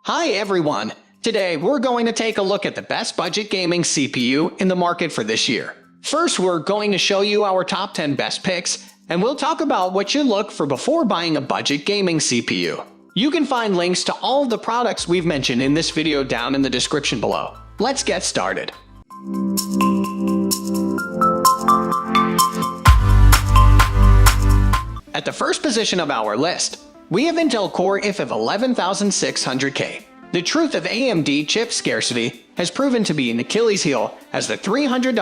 Hi everyone! Today we're going to take a look at the best budget gaming CPU in the market for this year. First, we're going to show you our top 10 best picks, and we'll talk about what you look for before buying a budget gaming CPU. You can find links to all of the products we've mentioned in this video down in the description below. Let's get started. At the first position of our list, we have Intel Core i5-11600K. The truth of AMD chip scarcity has proven to be an Achilles heel, as the $300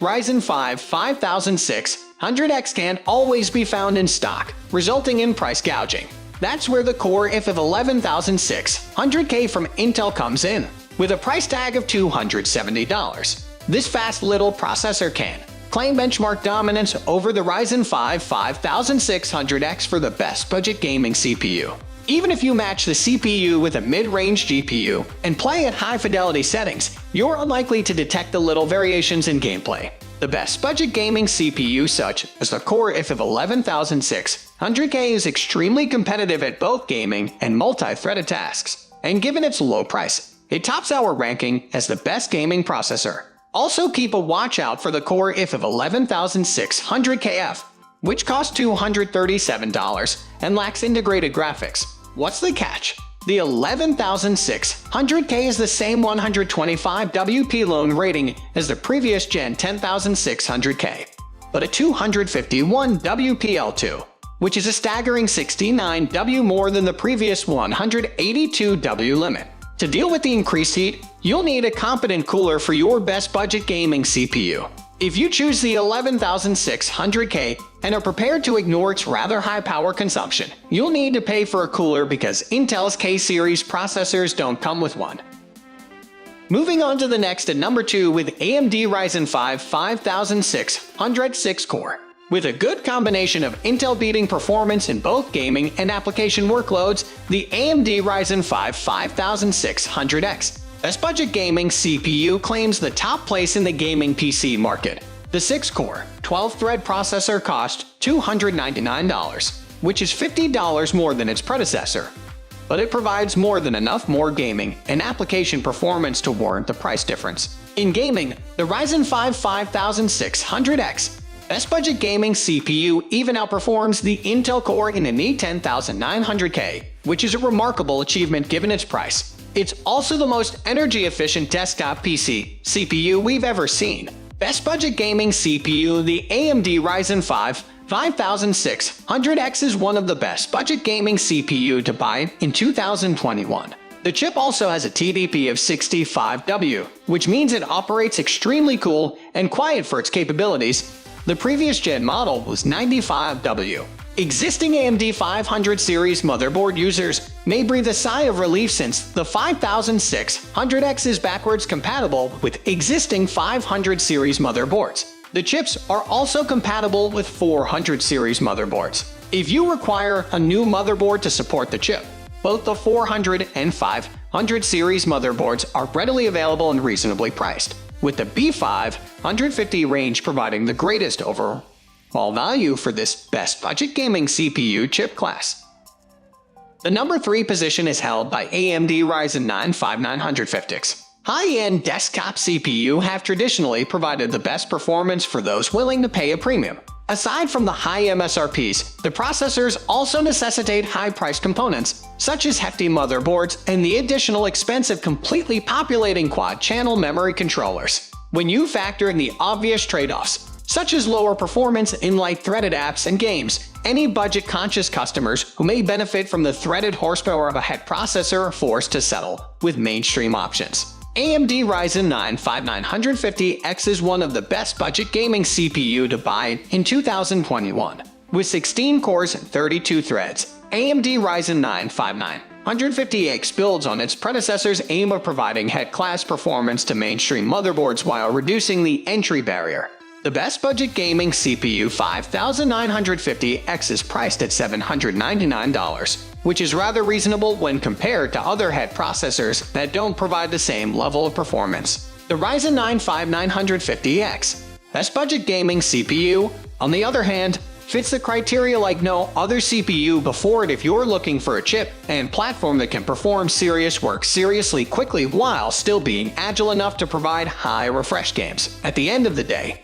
Ryzen 5 5600X can't always be found in stock, resulting in price gouging. That's where the Core i5-11600K from Intel comes in, with a price tag of $270. This fast little processor can claim benchmark dominance over the Ryzen 5 5600X for the best budget gaming CPU. Even if you match the CPU with a mid-range GPU and play at high-fidelity settings, you're unlikely to detect the little variations in gameplay. The best budget gaming CPU, such as the Core i5-11600K, is extremely competitive at both gaming and multi-threaded tasks, and given its low price, it tops our ranking as the best gaming processor. Also, keep a watch out for the Core i5-11600KF, which costs $237 and lacks integrated graphics. What's the catch? The 11600K is the same 125 WP loan rating as the previous Gen 10600K, but a 251 WPL2, which is a staggering 69 W more than the previous 182 W limit. To deal with the increased heat, you'll need a competent cooler for your best budget gaming CPU. If you choose the 11600K and are prepared to ignore its rather high power consumption, you'll need to pay for a cooler because Intel's K-series processors don't come with one. Moving on to the next at number 2 with AMD Ryzen 5 5600X core. With a good combination of Intel-beating performance in both gaming and application workloads, the AMD Ryzen 5 5600X best budget gaming CPU claims the top place in the gaming PC market. The 6-core, 12-thread processor costs $299, which is $50 more than its predecessor, but it provides more than enough gaming and application performance to warrant the price difference. In gaming, the Ryzen 5 5600X best budget gaming CPU even outperforms the Intel Core in an i10900K, which is a remarkable achievement given its price. It's also the most energy-efficient desktop PC CPU we've ever seen. Best budget gaming CPU, the AMD Ryzen 5 5600X is one of the best budget gaming CPU to buy in 2021. The chip also has a TDP of 65W, which means it operates extremely cool and quiet for its capabilities. The previous gen model was 95W. Existing AMD 500 series motherboard users may breathe a sigh of relief since the 5600X is backwards compatible with existing 500 series motherboards. The chips are also compatible with 400 series motherboards. If you require a new motherboard to support the chip, both the 400 and 500 series motherboards are readily available and reasonably priced, with the B550 range providing the greatest overall value for this best budget gaming CPU chip class. The number 3 position is held by AMD Ryzen 9 5950X. High-end desktop CPU have traditionally provided the best performance for those willing to pay a premium. Aside from the high MSRPs, the processors also necessitate high-priced components, such as hefty motherboards and the additional expensive completely populating quad-channel memory controllers. When you factor in the obvious trade-offs, such as lower performance in light-threaded apps and games, any budget-conscious customers who may benefit from the threaded horsepower of a head processor are forced to settle with mainstream options. AMD Ryzen 9 5950X is one of the best budget gaming CPU to buy in 2021. With 16 cores and 32 threads, AMD Ryzen 9 5950X builds on its predecessor's aim of providing head-class performance to mainstream motherboards while reducing the entry barrier. The best budget gaming CPU 5950X is priced at $799, which is rather reasonable when compared to other head processors that don't provide the same level of performance. The Ryzen 9 5950X best budget gaming CPU, on the other hand, fits the criteria like no other CPU before it if you're looking for a chip and platform that can perform serious work seriously quickly while still being agile enough to provide high refresh games at the end of the day.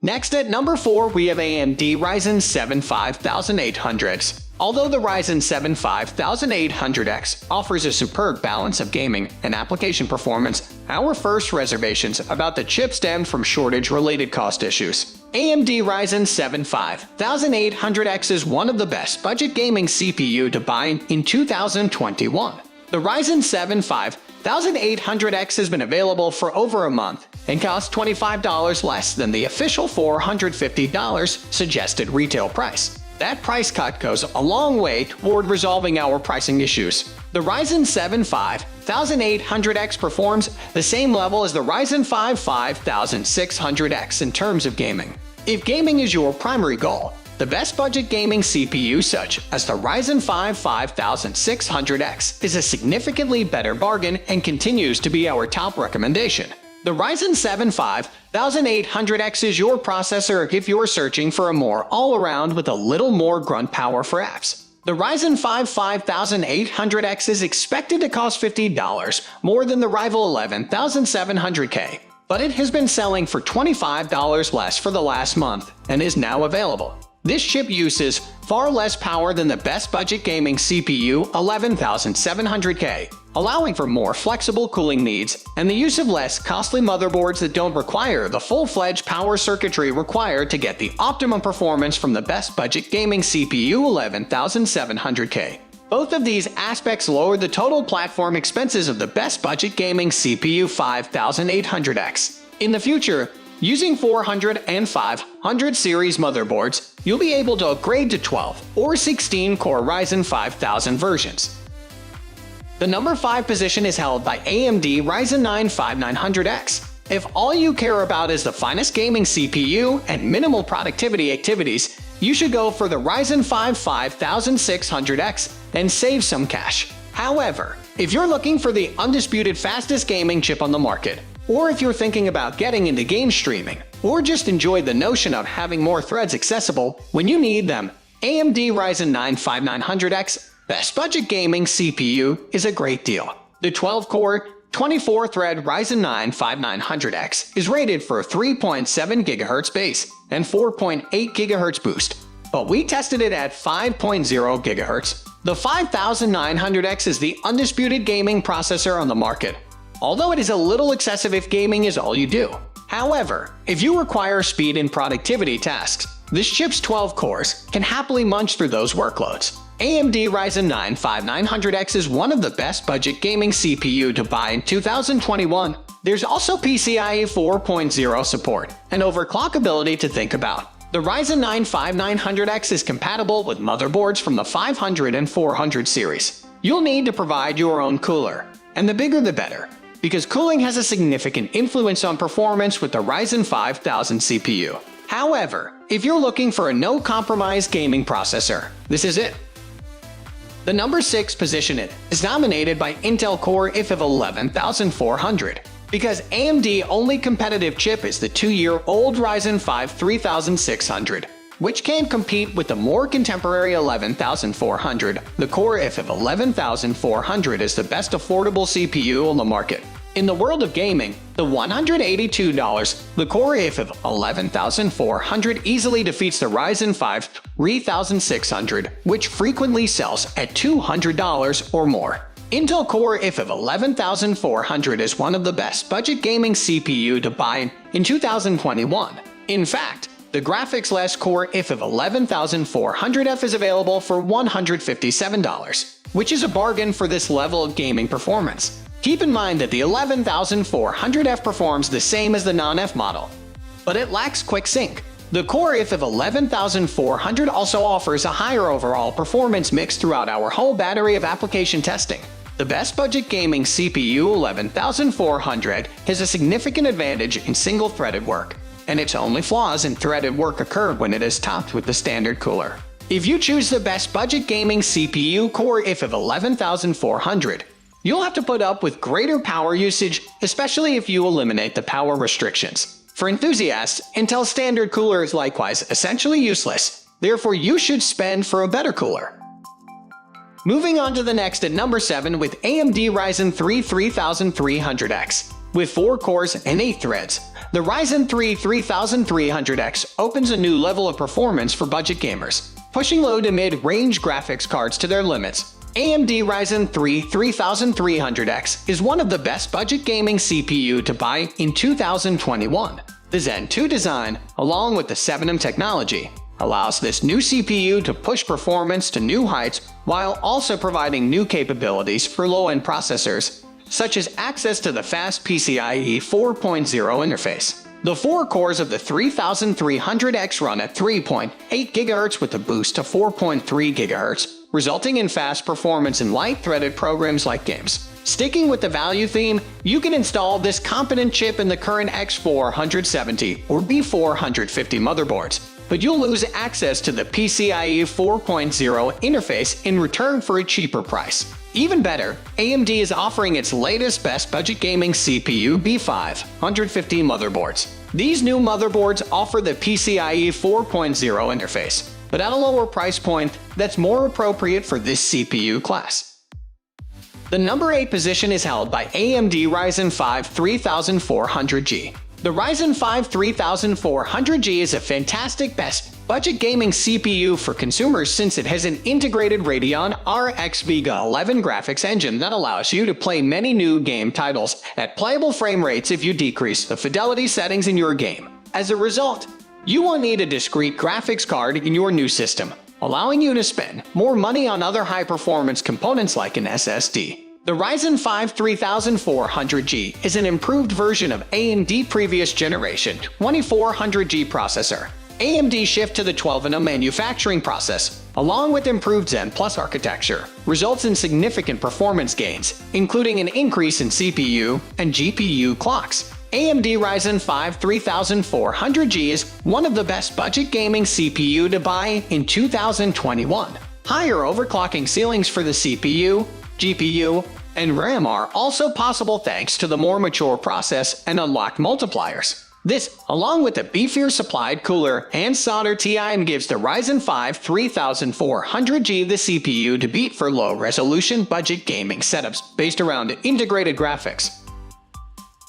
Next at number 4 we have AMD Ryzen 7 5800X. Although the Ryzen 7 5800X offers a superb balance of gaming and application performance, our first reservations about the chip stemmed from shortage-related cost issues. AMD Ryzen 7 5800X is one of the best budget gaming CPU to buy in 2021. The Ryzen 7 5800X has been available for over a month and costs $25 less than the official $450 suggested retail price. That price cut goes a long way toward resolving our pricing issues. The Ryzen 7 5800X performs the same level as the Ryzen 5 5600X in terms of gaming. If gaming is your primary goal, the best budget gaming CPU such as the Ryzen 5 5600X is a significantly better bargain and continues to be our top recommendation. The Ryzen 7 5800X is your processor if you're searching for a more all-around with a little more grunt power for apps. The Ryzen 5 5800X is expected to cost $50 more than the rival 11700K, but it has been selling for $25 less for the last month and is now available. This chip uses far less power than the best budget gaming CPU 11700K, allowing for more flexible cooling needs and the use of less costly motherboards that don't require the full-fledged power circuitry required to get the optimum performance from the best budget gaming CPU 11700K. Both of these aspects lower the total platform expenses of the best budget gaming CPU 5800X. In the future, using 400 and 500 series motherboards, you'll be able to upgrade to 12 or 16 core Ryzen 5000 versions. The number 5 position is held by AMD Ryzen 9 5900X. If all you care about is the finest gaming CPU and minimal productivity activities, you should go for the Ryzen 5 5600X and save some cash. However, if you're looking for the undisputed fastest gaming chip on the market, or if you're thinking about getting into game streaming, or just enjoy the notion of having more threads accessible when you need them, AMD Ryzen 9 5900X best budget gaming CPU is a great deal. The 12-core, 24-thread Ryzen 9 5900X is rated for a 3.7 GHz base and 4.8 GHz boost, but we tested it at 5.0 GHz. The 5900X is the undisputed gaming processor on the market, although it is a little excessive if gaming is all you do. However, if you require speed and productivity tasks, this chip's 12 cores can happily munch through those workloads. AMD Ryzen 9 5900X is one of the best budget gaming CPU to buy in 2021. There's also PCIe 4.0 support and overclockability to think about. The Ryzen 9 5900X is compatible with motherboards from the 500 and 400 series. You'll need to provide your own cooler, and the bigger the better, because cooling has a significant influence on performance with the Ryzen 5000 CPU. However, if you're looking for a no-compromise gaming processor, this is it. The number 6 position is dominated by Intel Core i5 of 11400, because AMD's only competitive chip is the 2-year-old Ryzen 5 3600, which can compete with the more contemporary 11400. The Core i5 of 11400 is the best affordable CPU on the market. In the world of gaming, the $182, the Core i5 of 11400 easily defeats the Ryzen 5 3600, which frequently sells at $200 or more. Intel Core i5 of 11400 is one of the best budget gaming CPU to buy in 2021. In fact, the graphics-less Core i5 of 11400F is available for $157, which is a bargain for this level of gaming performance. Keep in mind that the 11400F performs the same as the non-F model, but it lacks quick sync. The Core i5 of 11400 also offers a higher overall performance mix throughout our whole battery of application testing. The best budget gaming CPU 11400 has a significant advantage in single-threaded work, and its only flaws in threaded work occur when it is topped with the standard cooler. If you choose the best budget gaming CPU Core i5 of 11400, you'll have to put up with greater power usage, especially if you eliminate the power restrictions. For enthusiasts, Intel's standard cooler is likewise essentially useless, therefore you should spend for a better cooler. Moving on to the next at number 7 with AMD Ryzen 3 3300X. With 4 cores and 8 threads, the Ryzen 3 3300X opens a new level of performance for budget gamers, pushing low to mid-range graphics cards to their limits. AMD Ryzen 3 3300X is one of the best budget gaming CPU to buy in 2021. The Zen 2 design, along with the 7M technology, allows this new CPU to push performance to new heights while also providing new capabilities for low-end processors, such as access to the fast PCIe 4.0 interface. The 4 cores of the 3300X run at 3.8 GHz with a boost to 4.3 GHz, resulting in fast performance in light-threaded programs like games. Sticking with the value theme, you can install this competent chip in the current X470 or B450 motherboards, but you'll lose access to the PCIe 4.0 interface in return for a cheaper price. Even better, AMD is offering its latest best budget gaming CPU B550 motherboards. These new motherboards offer the PCIe 4.0 interface, but at a lower price point that's more appropriate for this CPU class. The number 8 position is held by AMD Ryzen 5 3400G. The Ryzen 5 3400G is a fantastic best budget gaming CPU for consumers since it has an integrated Radeon RX Vega 11 graphics engine that allows you to play many new game titles at playable frame rates if you decrease the fidelity settings in your game. As a result, you won't need a discrete graphics card in your new system, allowing you to spend more money on other high-performance components like an SSD. The Ryzen 5 3400G is an improved version of AMD previous generation 2400G processor. AMD shift to the 12nm manufacturing process, along with improved Zen Plus architecture, results in significant performance gains, including an increase in CPU and GPU clocks. AMD Ryzen 5 3400G is one of the best budget gaming CPU to buy in 2021. Higher overclocking ceilings for the CPU, GPU, and RAM are also possible thanks to the more mature process and unlocked multipliers. This, along with a beefier supplied cooler and solder TIM, gives the Ryzen 5 3400G the CPU to beat for low-resolution budget gaming setups based around integrated graphics.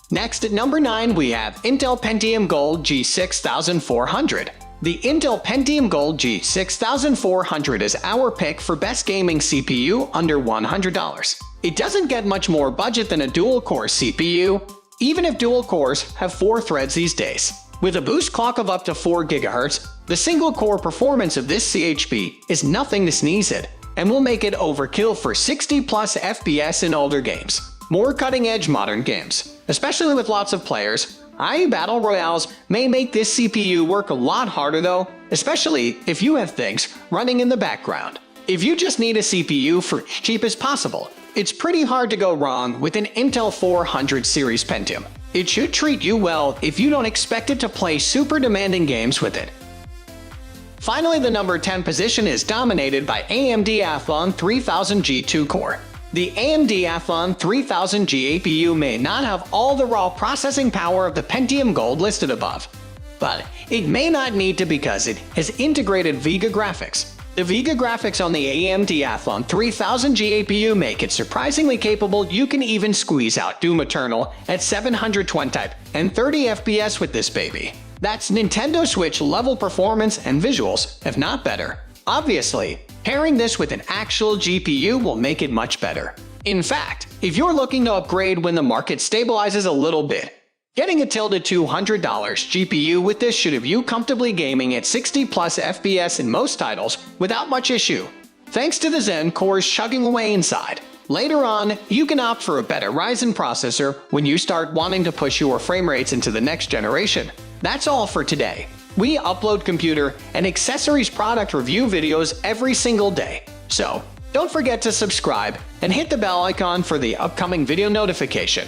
Next at number 9 we have Intel Pentium Gold G6400. The Intel Pentium Gold G6400 is our pick for best gaming CPU under $100. It doesn't get much more budget than a dual-core CPU, even if dual cores have 4 threads these days. With a boost clock of up to 4 GHz, the single-core performance of this CHP is nothing to sneeze at, and will make it overkill for 60+ FPS in older games. More cutting-edge modern games, especially with lots of players, i.e. battle royales, may make this CPU work a lot harder though, especially if you have things running in the background. If you just need a CPU for cheap as possible, it's pretty hard to go wrong with an Intel 400 series Pentium. It should treat you well if you don't expect it to play super demanding games with it. Finally, the number 10 position is dominated by AMD Athlon 3000G 2-core. The AMD Athlon 3000G APU may not have all the raw processing power of the Pentium Gold listed above, but it may not need to because it has integrated Vega graphics. The Vega graphics on the AMD Athlon 3000G APU make it surprisingly capable. You can even squeeze out Doom Eternal at 720 type and 30 FPS with this baby. That's Nintendo Switch level performance and visuals, if not better. Obviously, pairing this with an actual GPU will make it much better. In fact, if you're looking to upgrade when the market stabilizes a little bit, getting a $200 GPU with this should have you comfortably gaming at 60+ FPS in most titles without much issue, thanks to the Zen cores chugging away inside. Later on, you can opt for a better Ryzen processor when you start wanting to push your frame rates into the next generation. That's all for today. We upload computer and accessories product review videos every single day, so don't forget to subscribe and hit the bell icon for the upcoming video notification.